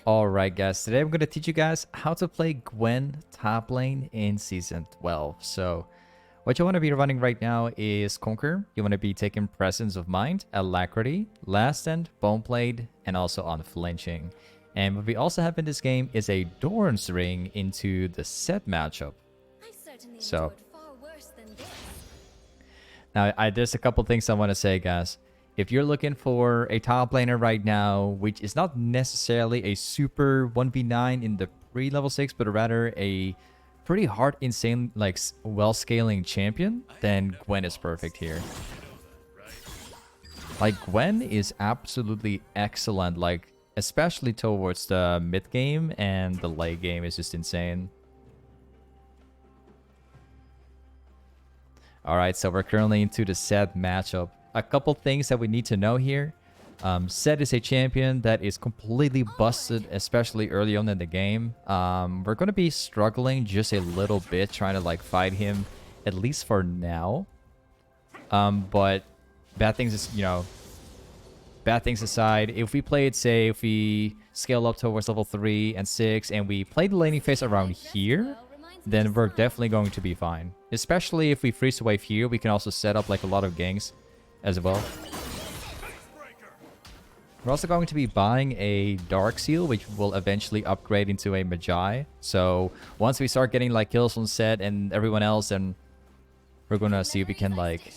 Alright guys, today I'm going to teach you guys how to play Gwen top lane in Season 12. So, what you want to be running right now is Conquer. You want to be taking Presence of Mind, Alacrity, Last Stand, Boneblade, and also Unflinching. And what we also have in this game is a Doran's Ring into the Sett matchup. So, now there's a couple things I want to say, guys. If you're looking for a top laner right now, which is not necessarily a super 1v9 in the pre-level 6, but rather a pretty hard, insane, like, well-scaling champion, then Gwen is perfect here. Like, Gwen is absolutely excellent, like, especially towards the mid-game, and the late game is just insane. Alright, so we're currently into the Sett matchup. A couple things that we need to know here. Sett is a champion that is completely busted, especially early on in the game. We're going to be struggling just a little bit trying to like fight him, at least for now. But bad things is, bad things aside, if we play it safe, if we scale up towards level 3 and 6, and we play the laning phase around here, then we're definitely going to be fine. Especially if we freeze the wave here, we can also set up like a lot of ganks as well. We're also going to be buying a Dark Seal, which will eventually upgrade into a Mejai. So once we start getting like kills on Sett and everyone else, and we're gonna see if we can like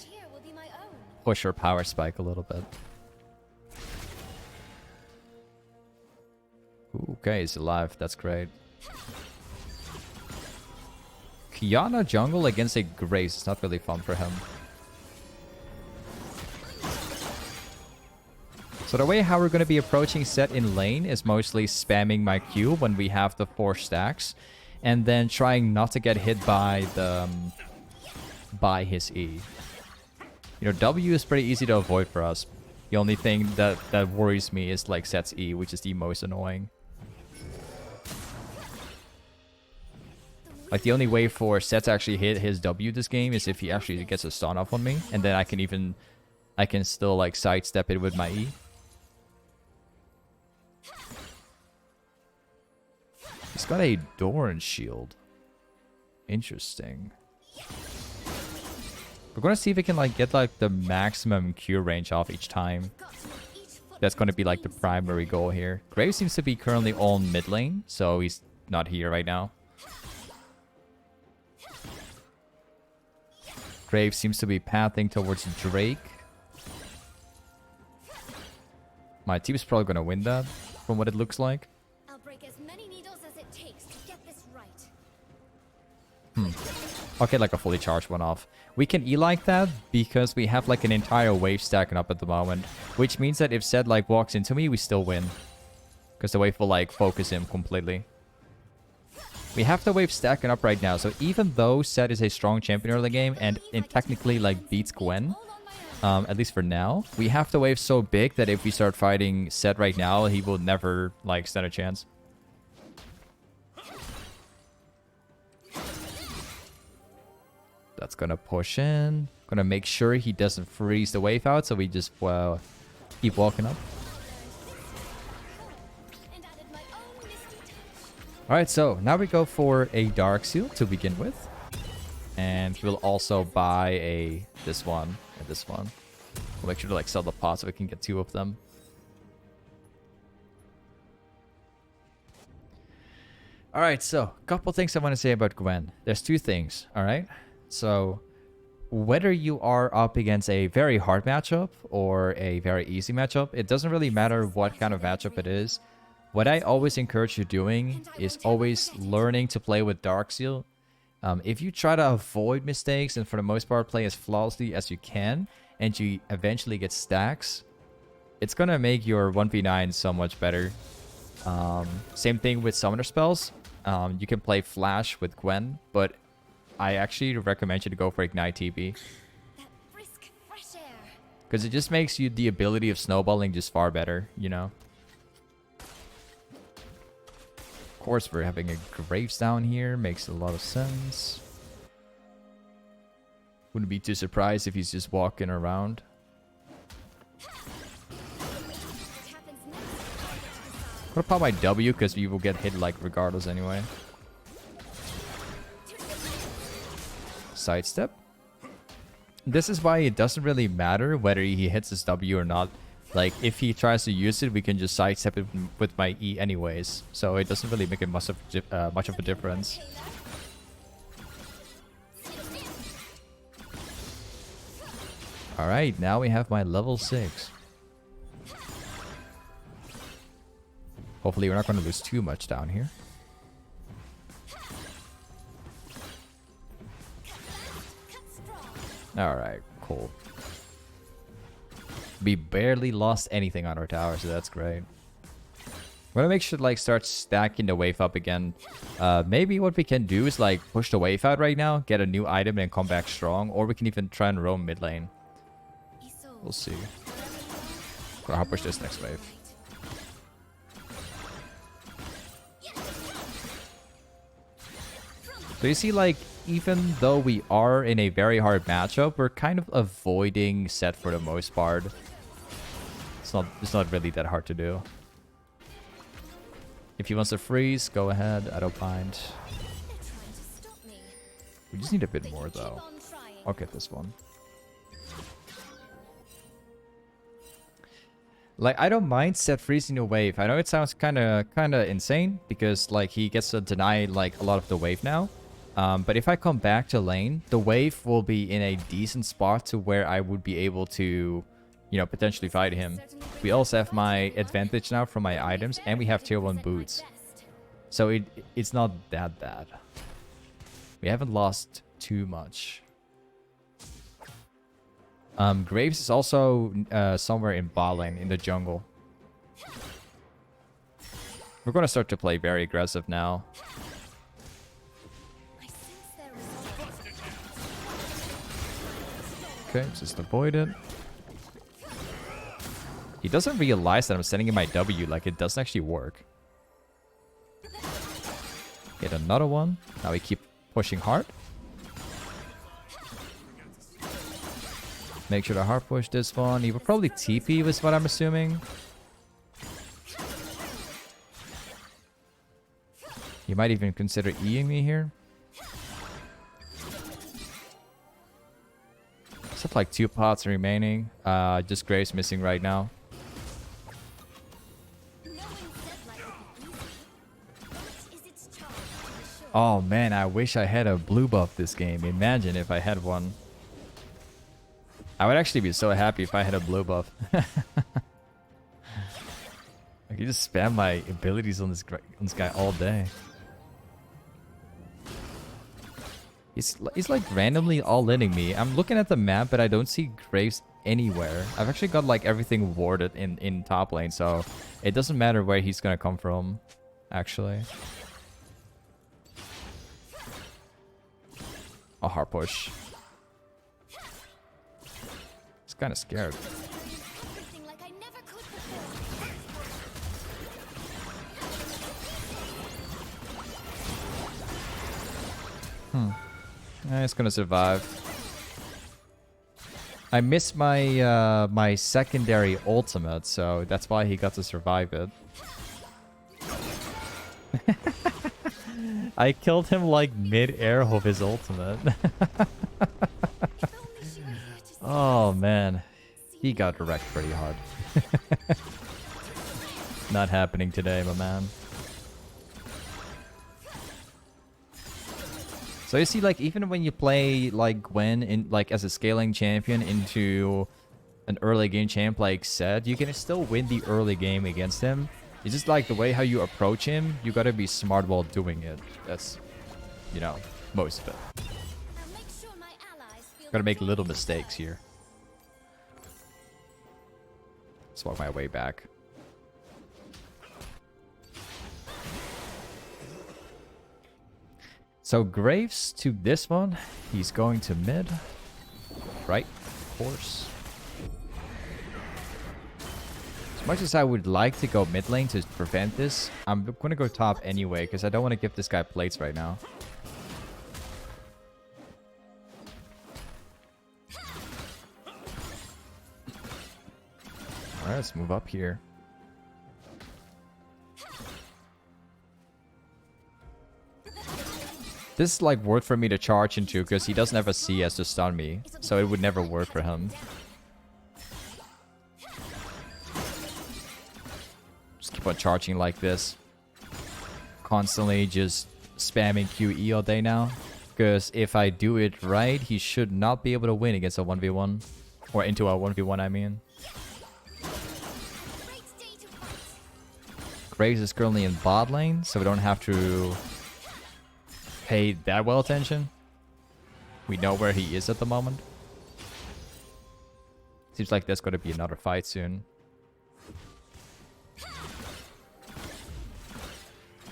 push our power spike a little bit. Ooh, okay, he's alive. That's great. Kiana jungle against a Grace. It's not really fun for him. So the way how we're going to be approaching Sett in lane is mostly spamming my Q when we have the 4 stacks, and then trying not to get hit by the by his E. W is pretty easy to avoid for us. The only thing that worries me is like Sett's E, which is the most annoying. Like the only way for Sett to actually hit his W this game is if he actually gets a stun off on me, and then I can still like sidestep it with my E. He's got a Doran shield. Interesting. We're gonna see if we can like get like the maximum Q range off each time. That's gonna be like the primary goal here. Graves seems to be currently on mid lane, so he's not here right now. Graves seems to be pathing towards Drake. My team is probably gonna win that, from what it looks like. I'll break as many needles as it takes to get this right. I'll get like a fully charged one off. We can E like that because we have like an entire wave stacking up at the moment, which means that if Sett like walks into me, we still win, because the wave will like focus him completely. We have the wave stacking up right now, so even though Sett is a strong champion early game and technically like beats Gwen, at least for now, we have the wave so big that if we start fighting Sett right now, he will never like stand a chance. That's gonna push in. Gonna make sure he doesn't freeze the wave out, so we just keep walking up. Alright, so now we go for a Dark Seal to begin with. And we'll also buy this one and this one. We'll make sure to like sell the pot so we can get 2 of them. Alright, so a couple things I want to say about Gwen. There's 2 things, alright? So whether you are up against a very hard matchup or a very easy matchup, it doesn't really matter what kind of matchup it is. What I always encourage you doing is always learning to play with Dark Seal. If you try to avoid mistakes and for the most part play as flawlessly as you can, and you eventually get stacks, it's going to make your 1v9 so much better. Same thing with summoner spells. You can play Flash with Gwen, but I actually recommend you to go for Ignite TP. Because it just makes you the ability of snowballing just far better, Of course, we're having a Graves down here. Makes a lot of sense. Wouldn't be too surprised if he's just walking around. gonna pop my W because we will get hit like regardless anyway. Sidestep. This is why it doesn't really matter whether he hits his W or not. Like, if he tries to use it, we can just sidestep it with my E anyways. So it doesn't really make it much of a difference. Alright, now we have my level 6. Hopefully we're not going to lose too much down here. Alright, cool. We barely lost anything on our tower, so that's great. We're gonna make sure to like start stacking the wave up again. Maybe what we can do is like push the wave out right now, get a new item and come back strong, or we can even try and roam mid lane. We'll see. I'll push this next wave. So you see, like, even though we are in a very hard matchup, we're kind of avoiding Sett for the most part. It's not really that hard to do. If he wants to freeze, go ahead. I don't mind. We just need a bit more though. I'll get this one. Like, I don't mind Sett freezing the wave. I know it sounds kind of insane because like he gets to deny like a lot of the wave now. But if I come back to lane, the wave will be in a decent spot to where I would be able to, you know, potentially fight him. We also have my advantage now from my items, and we have tier 1 boots. So it's not that bad. We haven't lost too much. Graves is also somewhere in bot lane, in the jungle. We're going to start to play very aggressive now. Okay, just avoid it. He doesn't realize that I'm sending him my W, like it doesn't actually work. Get another one. Now we keep pushing hard. Make sure to hard push this one. He will probably TP was what I'm assuming. He might even consider E-ing me here. Just like 2 pots remaining. Just Graves missing right now. Oh man, I wish I had a blue buff this game. Imagine if I had one. I would actually be so happy if I had a blue buff. I could just spam my abilities on this guy all day. He's like randomly all-inning me. I'm looking at the map, but I don't see Graves anywhere. I've actually got like everything warded in top lane, so it doesn't matter where he's gonna come from, actually. A hard push. He's kind of scared. It's gonna survive. I missed my my secondary ultimate, so that's why he got to survive it. I killed him like mid-air of his ultimate. Oh man, he got wrecked pretty hard. Not happening today, my man. So you see, like, even when you play like Gwen in like as a scaling champion into an early game champ like Sett, you can still win the early game against him. It's just like the way how you approach him, you gotta be smart while doing it. That's, you know, most of it. Gotta make little mistakes here. Let's walk my way back. So Graves to this one, he's going to mid, right? Of course. As much as I would like to go mid lane to prevent this, I'm going to go top anyway because I don't want to give this guy plates right now. Alright, let's move up here. This like worked for me to charge into because he doesn't have a CS to stun me, so it would never work for him. Just keep on charging like this. Constantly just spamming QE all day now. Because if I do it right, he should not be able to win against a 1v1. Or into a 1v1, I mean. Graves is currently in bot lane, so we don't have to pay that well attention. We know where he is at the moment. Seems like there's going to be another fight soon.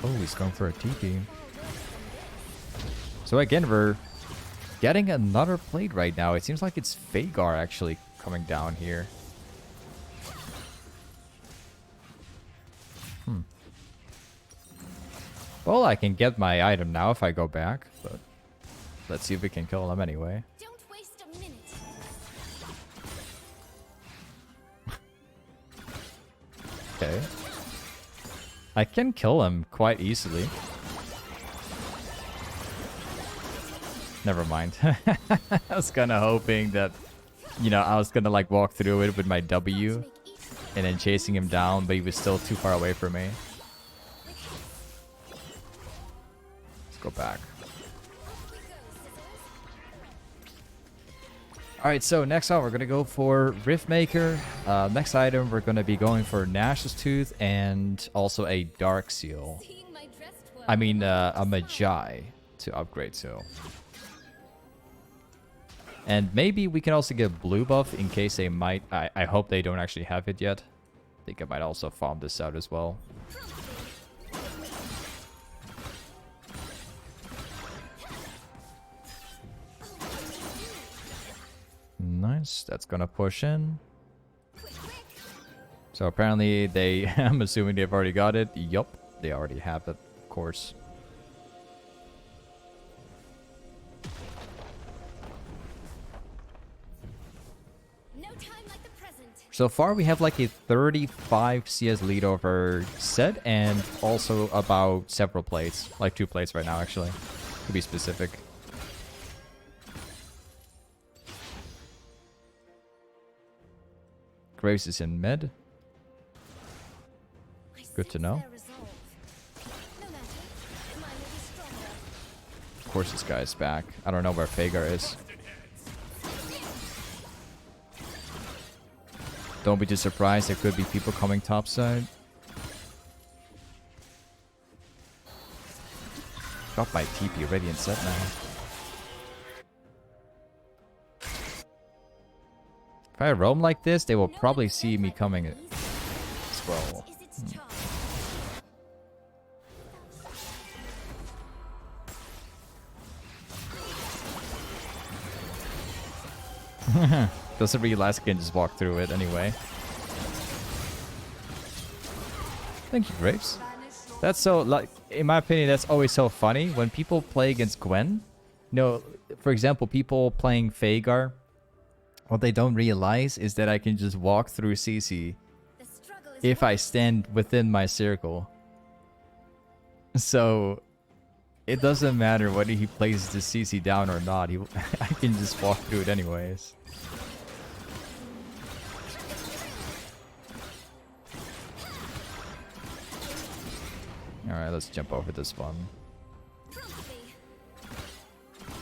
Oh, he's going for a TP. So again, we're getting another plate right now. It seems like it's Vhagar actually coming down here. Well, I can get my item now if I go back, but let's see if we can kill him anyway. Don't waste a minute. Okay. I can kill him quite easily. Never mind. I was kind of hoping that, you know, I was going to like walk through it with my W and then chasing him down, but he was still too far away from me. Go back. Alright, so next up we're going to go for Riftmaker. Next item we're going to be going for Nash's Tooth and also a Dark Seal. I mean a Mejai to upgrade to. And maybe we can also get blue buff in case they might... I hope they don't actually have it yet. I think I might also farm this out as well. Nice, that's gonna push in. So apparently they, I'm assuming they've already got it. Yup, they already have it, of course. No time like the present. So far we have like a 35 CS lead over Sett and also about several plates. Like 2 plates right now actually, to be specific. Graves is in mid. Good to know. Of course this guy is back. I don't know where Vhagar is. Don't be too surprised, there could be people coming topside. Got my TP ready and set now. If I roam like this, they will probably see me coming as well. Doesn't really last, I can just walk through it anyway. Thank you, Graves. That's so, like, in my opinion, that's always so funny when people play against Gwen. You know, for example, people playing Vhagar. What they don't realize is that I can just walk through CC if I stand within my circle. So it doesn't matter whether he plays the CC down or not. I can just walk through it anyways. Alright, let's jump over this one.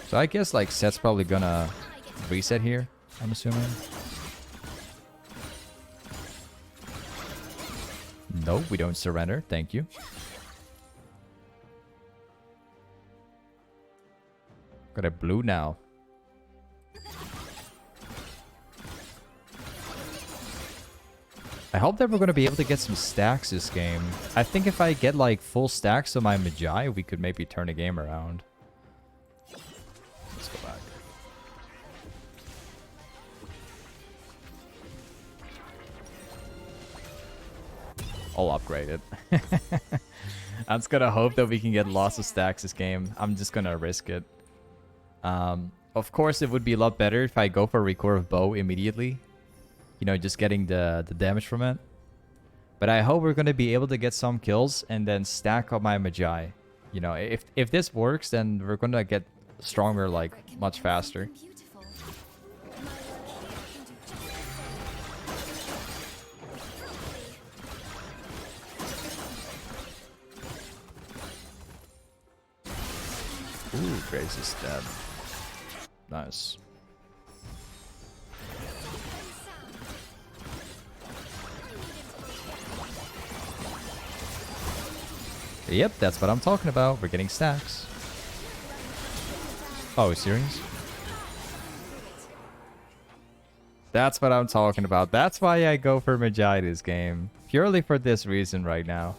So I guess like Sett's probably gonna reset here, I'm assuming. No, we don't surrender. Thank you. Got a blue now. I hope that we're going to be able to get some stacks this game. I think if I get like full stacks of my Mejai, we could maybe turn the game around. Let's go back. I'll upgrade it. I'm just gonna hope that we can get lots of stacks this game. I'm just gonna risk it. Of course, it would be a lot better if I go for a recurve bow immediately. You know, just getting the damage from it. But I hope we're gonna be able to get some kills and then stack up my Mejai. You know, if this works, then we're gonna get stronger like much faster. Beautiful. My work here can do just the same. Ooh, Grace dead. Nice. Yep, that's what I'm talking about. We're getting stacks. Oh, serious? That's what I'm talking about. That's why I go for Mejai this game. Purely for this reason right now.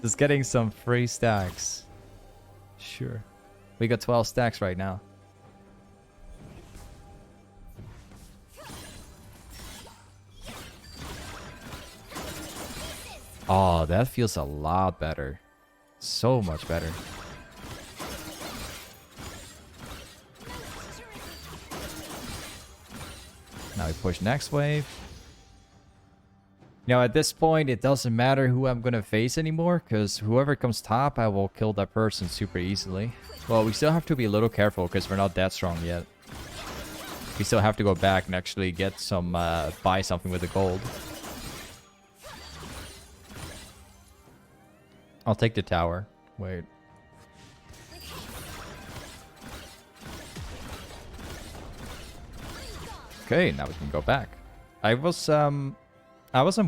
Just getting some free stacks. Sure. We got 12 stacks right now. Oh, that feels a lot better. So much better. Now we push next wave. Now at this point, it doesn't matter who I'm gonna face anymore, because whoever comes top, I will kill that person super easily. Well, we still have to be a little careful, because we're not that strong yet. We still have to go back and actually get some, buy something with the gold. I'll take the tower. Wait. Okay, now we can go back. I wasn't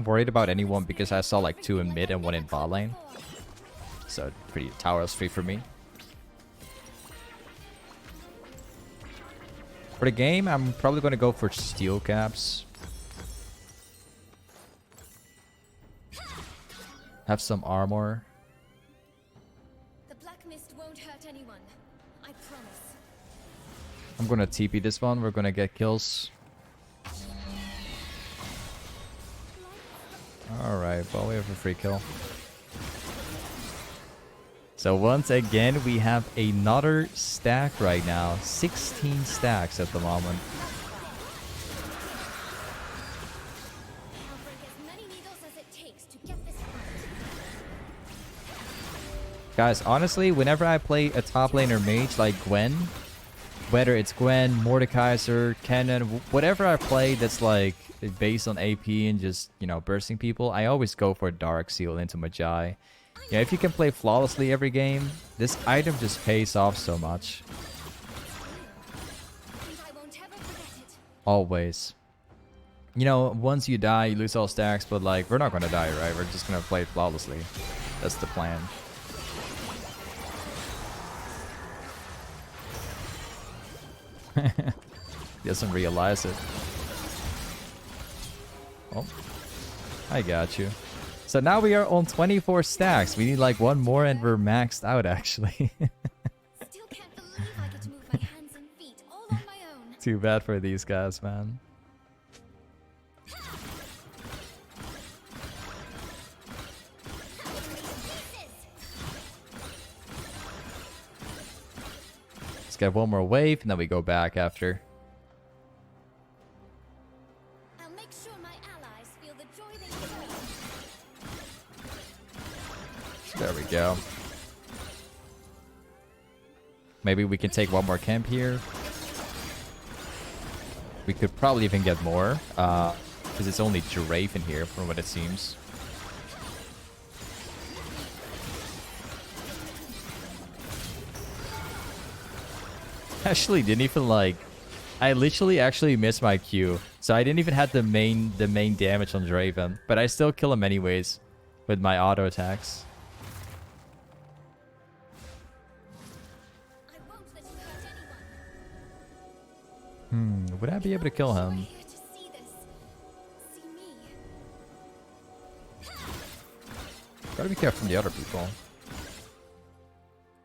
worried about anyone because I saw like 2 in mid and 1 in bot lane. So pretty tower is free for me. For the game, I'm probably going to go for steel caps. Have some armor. The black mist won't hurt anyone. I promise. I'm gonna TP this one. We're gonna get kills. Alright, well, we have a free kill. So once again, we have another stack right now. 16 stacks at the moment. I'll break as many needles as it takes to get this right. Guys, honestly, whenever I play a top laner mage like Gwen, whether it's Gwen, Mordekaiser, Cannon, whatever I play that's like based on AP and just, you know, bursting people, I always go for Dark Seal into Mejai. Yeah, if you can play flawlessly every game, this item just pays off so much. And I won't ever forget it. Always. You know, once you die, you lose all stacks, but like, we're not gonna die, right? We're just gonna play it flawlessly. That's the plan. He doesn't realize it. Oh, I got you. So now we are on 24 stacks. We need like 1 more and we're maxed out actually. Still can't believe I get to move my hands and feet all on my own. Too bad for these guys, man. Let's get 1 more wave and then we go back after. I'll make sure my allies feel the joy they deserve. There we go. Maybe we can take 1 more camp here. We could probably even get more, because it's only Giraffe in here from what it seems. Actually didn't even like, I literally actually missed my Q, so I didn't even have the main damage on Draven, but I still kill him anyways with my auto attacks. I won't let you hurt anyone. Would I be able to kill him? You're here to see this. See me. Gotta be careful from the other people.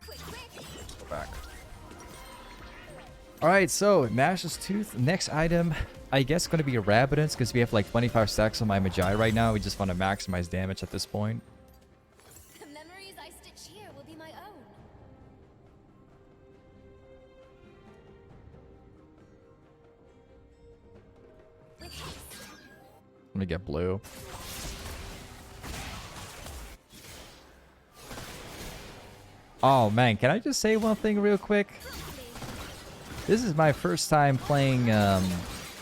Quick, quick. Go back. Alright, so Nash's Tooth. Next item, I guess going to be a Rabadon, because we have like 25 stacks on my Mejai right now. We just want to maximize damage at this point. The memories I stitch here will be my own. With haste. Let me get blue. Oh man, can I just say one thing real quick? This is my first time playing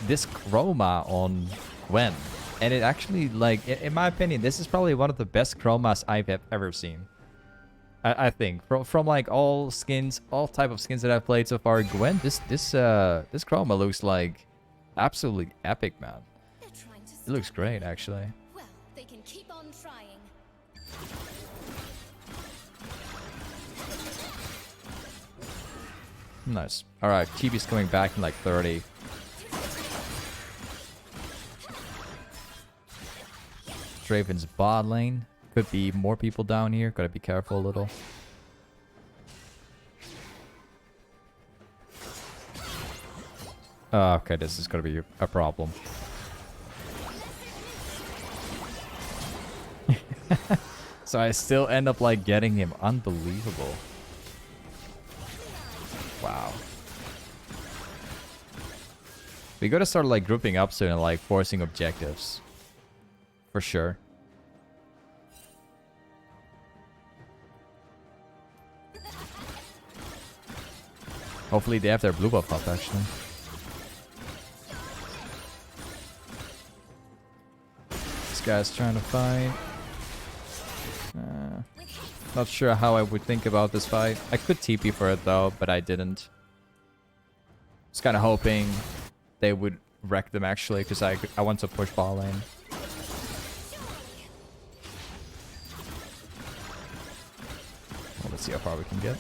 this chroma on Gwen. And it actually, like, in my opinion, this is probably one of the best chromas I've ever seen. I think. From like all skins, all type of skins that I've played so far, Gwen, this chroma looks like absolutely epic, man. They're trying to It looks stop great, me. actually. Well, they can keep on trying. Nice. Alright, Chibi's coming back in like 30. Draven's bot lane. Could be more people down here. Gotta be careful a little. Okay, this is gonna be a problem. So I still end up like getting him. Unbelievable. Wow. We gotta start like grouping up soon and like forcing objectives. For sure. Hopefully they have their blue buff up actually. This guy's trying to fight. Not sure how I would think about this fight. I could TP for it though, but I didn't. Just kind of hoping they would wreck them actually, because I want to push ball lane. Well, let's see how far we can get.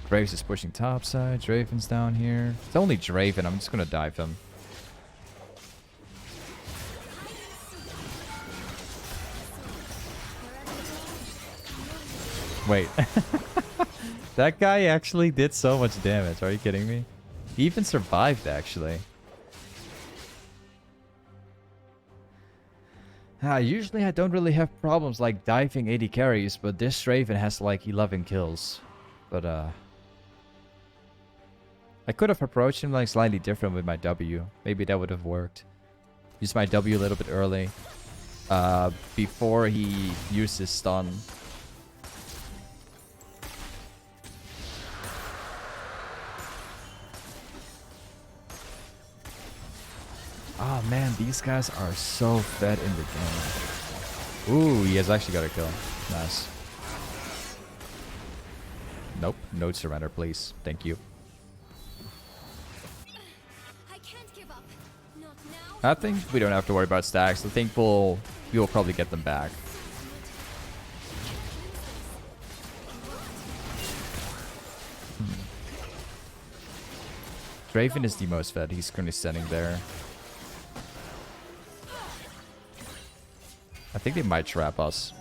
Graves is pushing top side. Draven's down here. It's only Draven. I'm just gonna dive him. Wait. That guy actually did so much damage. Are you kidding me? He even survived, actually. Usually I don't really have problems like diving 80 carries, but this Draven has like 11 kills. But, I could have approached him like slightly different with my W. Maybe that would have worked. Use my W a little bit early. Before he used his stun. Oh man, these guys are so fed in the game. Ooh, he has actually got a kill. Nice. Nope, no surrender, please. Thank you. I can't give up. Not now. I think we don't have to worry about stacks. I think we will probably get them back. Draven is the most fed. He's currently standing there. I think they might trap us.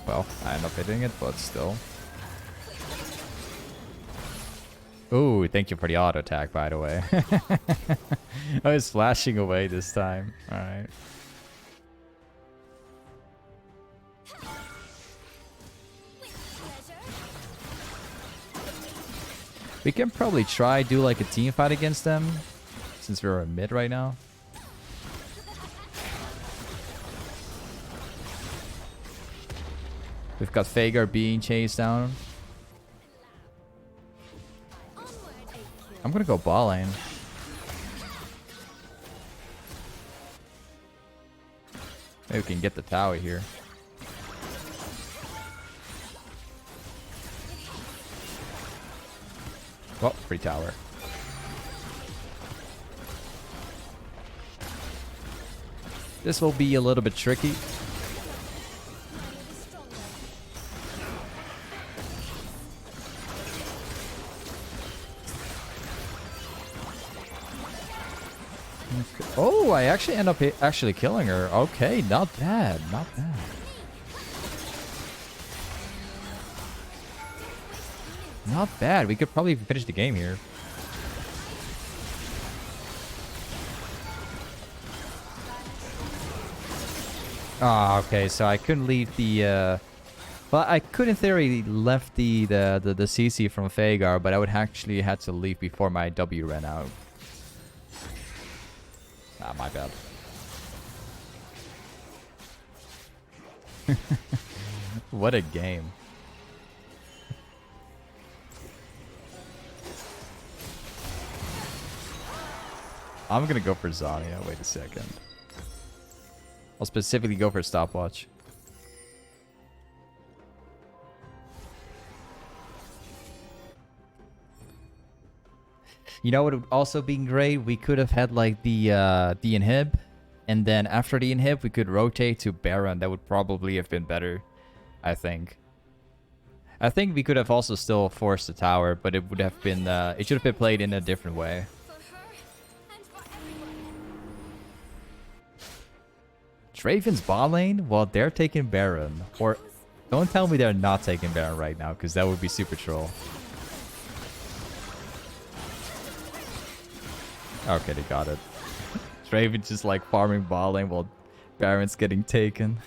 Well, I end up hitting it, but still. Ooh, thank you for the auto attack, by the way. I was flashing away this time. Alright. We can probably try do like a team fight against them, since we're in mid right now. We've got Vhagar being chased down. I'm gonna go ball lane. Maybe we can get the tower here. Well, free tower. This will be a little bit tricky. Okay. Oh, I actually end up actually killing her. Okay, not bad, not bad. Not bad. We could probably finish the game here. Ah, okay. So I couldn't leave the. Well, I could in theory left the CC from Vhagar, but I would actually had to leave before my W ran out. Ah, my bad. What a game. I'm gonna go for Zhonya. Wait a second. I'll specifically go for stopwatch. You know what would also be great? We could have had like the inhib, and then after the inhib we could rotate to Baron. That would probably have been better, I think. I think we could have also still forced the tower, but it would have been it should have been played in a different way. For her and for everyone. Draven's bot lane? Well, they're taking Baron. Or don't tell me they're not taking Baron right now, because that would be super troll. Okay, they got it. Draven's just like farming bot lane while Baron's getting taken.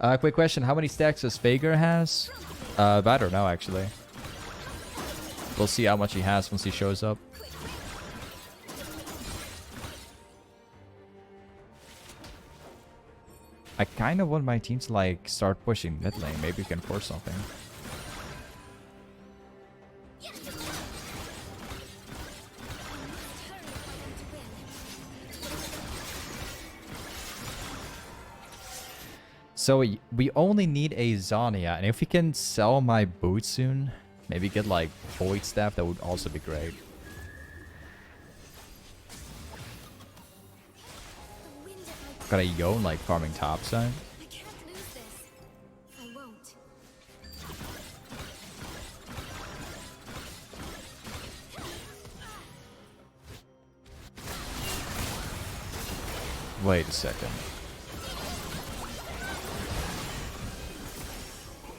Quick question. How many stacks does Fager has? I don't know, actually. We'll see how much he has once he shows up. I kind of want my team to like start pushing mid lane. Maybe we can force something. So we only need a Zhonya, and if we can sell my boots soon, maybe get like Void Staff, that would also be great. Got a Yone like farming topside. I can't lose this. I won't. Wait a second.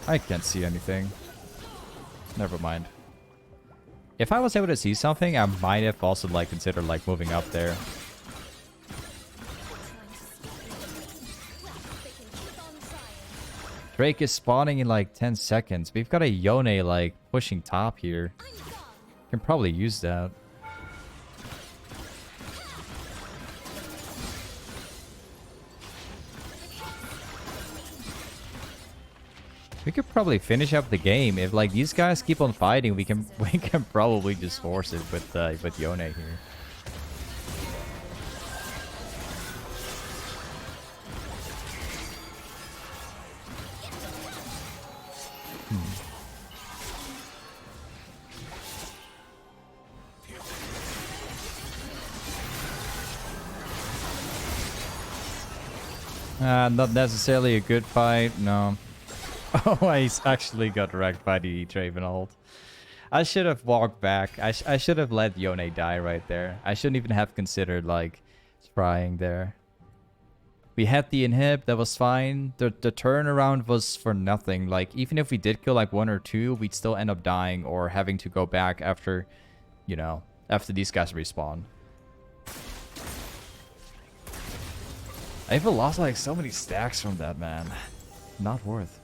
I can't see anything. Never mind. If I was able to see something, I might have also like considered like moving up there. Drake is spawning in like 10 seconds. We've got a Yone like pushing top here. Can probably use that. We could probably finish up the game if like these guys keep on fighting. We can probably just force it with Yone here. Not necessarily a good fight, no. Oh, I actually got wrecked by the Draven ult. I should have walked back. I should have let Yone die right there. I shouldn't even have considered, like, trying there. We had the inhib, that was fine. The turnaround was for nothing. Like, even if we did kill, like, 1 or 2, we'd still end up dying or having to go back after, you know, after these guys respawn. I even lost, like, so many stacks from that, man. Not worth.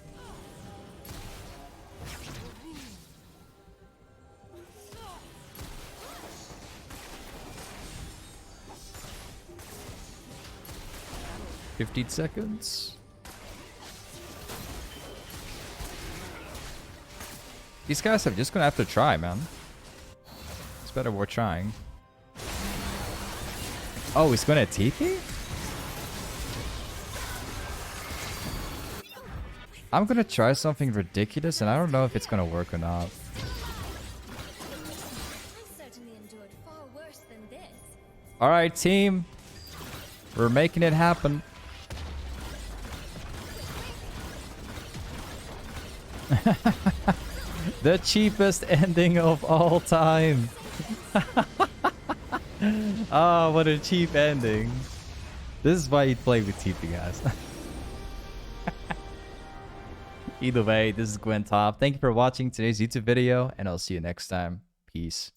$15 seconds. These guys are just gonna have to try, man. It's better worth trying. Oh, he's gonna TP? I'm gonna try something ridiculous, and I don't know if it's gonna work or not. I certainly endured far worse than this. Alright, team. We're making it happen. The cheapest ending of all time. Oh, what a cheap ending. This is why you play with TP, guys. Either way, this is Gwen Top. Thank you for watching today's YouTube video, and I'll see you next time. Peace.